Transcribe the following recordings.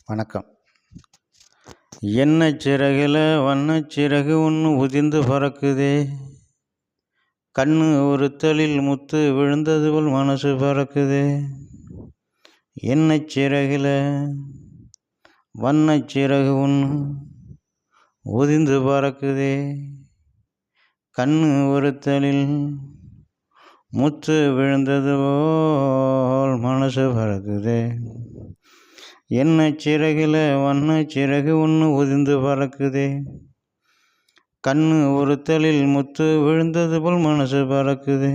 வணக்கம். எண்ணச் சிறகுல வண்ணச் சிறகு ஒன்று உதிர்ந்து பறக்குதே, கண்ணு ஒருத்தலில் முத்து விழுந்தது போல் மனசு பறக்குதே. எண்ணச் சிறகுல வண்ணச் சிறகு ஒன்று உதிர்ந்து பறக்குதே, கண்ணு ஒருத்தலில் முத்து விழுந்தது போல் மனசு பறக்குதே. எண்ணச் சிறகுல வண்ணச் சிறகு ஒன்று உதிர்ந்து பறக்குதே, கண்ணு ஒருத்தலில் முத்து விழுந்தது போல் மனசு பறக்குதே.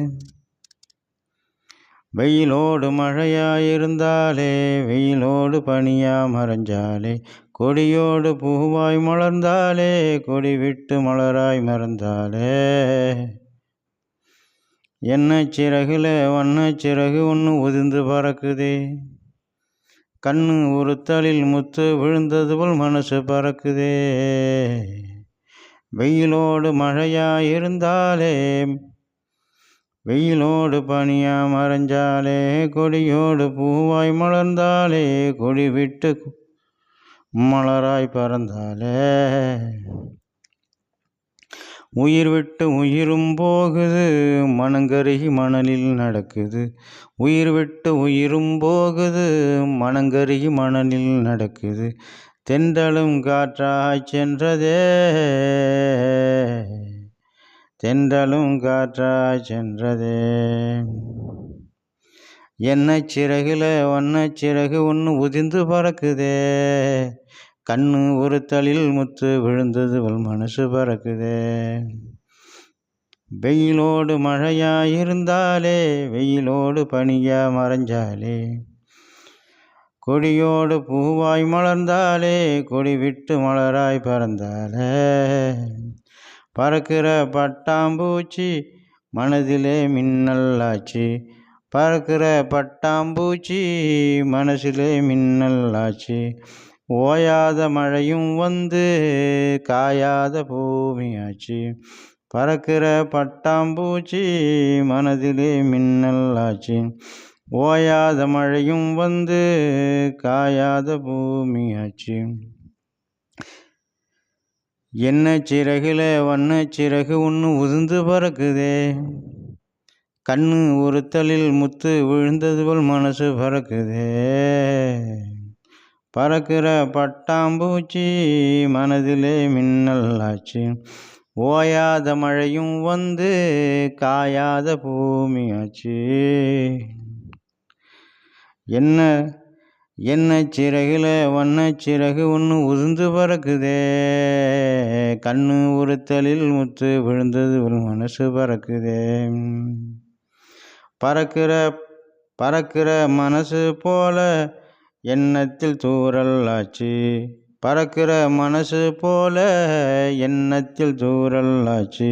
வெயிலோடு மழையாயிருந்தாலே, வெயிலோடு பனியா மறைஞ்சாலே, கொடியோடு பூவாய் மலர்ந்தாலே, கொடி விட்டு மலராய் மறந்தாலே. எண்ணச் சிறகுல வண்ணச் சிறகு ஒன்று உதிர்ந்து பறக்குதே, கண்ணு ஒருத்தலில் முத்து விழுந்தது போல் மனசு பறக்குதே. வெயிலோடு மழையாயிருந்தாலே, வெயிலோடு பனியா மறைஞ்சாலே, கொடியோடு பூவாய் மலர்ந்தாலே, கொடி விட்டு மலராய் பறந்தாலே. உயிர் விட்டு உயிரும் போகுது, மனங்கருகி மணலில் நடக்குது. உயிர் விட்டு உயிரும் போகுது, மனங்கருகி மணலில் நடக்குது. தென்றலும் காற்றாய் சென்றதே, தென்றலும் காற்றாய் சென்றதே. எண்ணச் சிறகுல வண்ணச் சிறகு ஒன்று உதிர்ந்து பறக்குதே, கண்ணு ஒருத்தலில் முத்து விழுந்தது போல் மனசு பறக்குதே. வெயிலோடு மழையாயிருந்தாலே, வெயிலோடு பனியா மறைஞ்சாலே, கொடியோடு பூவாய் மலர்ந்தாலே, கொடி விட்டு மலராய் பறந்தாலே. பறக்கிற பட்டாம்பூச்சி மனதிலே மின்னல் ஆச்சு, பறக்கிற பட்டாம்பூச்சி மனசிலே மின்னல் ஆச்சு. ஓயாத மழையும் வந்து காயாத பூமியாச்சு, பறக்கிற பட்டாம்பூச்சி மனதிலே மின்னல் ஆச்சு. ஓயாத மழையும் வந்து காயாத பூமியாச்சு. எண்ணச் சிறகுல வண்ணச் சிறகு ஒன்று உதிர்ந்து பறக்குதே, கண்ணு ஒருத்தலில் முத்து விழுந்தது போல் மனசு பறக்குதே. பறக்கிற பட்டாம்பூச்சி மனதிலே மின்னல் ஆச்சு, ஓயாத மழையும் வந்து காயாத பூமியாச்சு. எண்ணச் சிறகுல வண்ணச் சிறகு ஒன்று உதிர்ந்து பறக்குதே, கண்ணு ஒருத்தலில் முத்து விழுந்தது போல் மனசு பறக்குதே. பறக்கிற மனசு போல எண்ணத்தில் தூறல் ஆச்சு, பறக்கிற மனசு போல எண்ணத்தில் தூறல் ஆச்சு.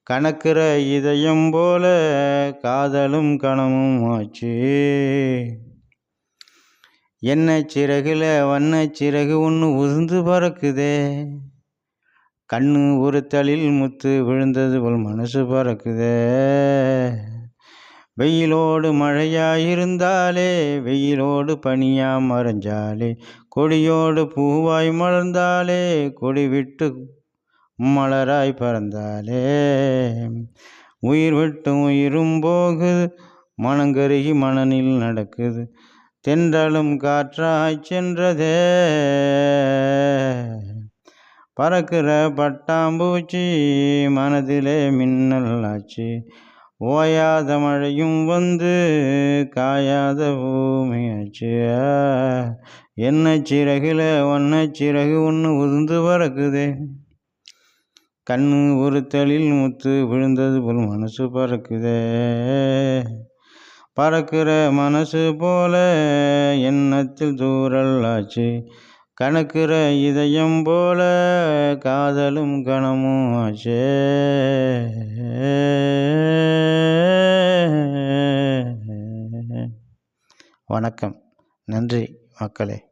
கணக்கிற இதயம் போல காதலும் கனமும் ஆச்சு. எண்ணச் சிறகுல வண்ணச் சிறகு ஒன்று உதிர்ந்து பறக்குதே, கண்ணு ஒருத்தலில் முத்து விழுந்தது போல் மனசு பறக்குதே. வெயிலோடு மழையாயிருந்தாலே, வெயிலோடு பனியா மறைஞ்சாலே, கொடியோடு பூவாய் மலர்ந்தாலே, கொடி விட்டு மலராய் பறந்தாலே. உயிர் விட்டு உயிரும் போகுது, மனங்கருகி மணலில் நடக்குது. தென்றலும் காற்றாய் சென்றதே, பறக்கிற பட்டாம்பூச்சி மனதிலே மின்னல் ஆச்சு. ஓயாத மழையும் வந்து காயாத பூமியாச்சு. எண்ணச் சிறகுல வண்ணச் சிறகு ஒன்று உதிர்ந்து பறக்குதே, கண்ணு ஒருத்தலில் முத்து விழுந்தது போல் மனசு பறக்குதே. பறக்கிற மனசு போல எண்ணத்தில் தூறல் ஆச்சு, கணக்கிற இதயம் போல காதலும் கனமும் ஆச்சே. வணக்கம். நன்றி மக்களே.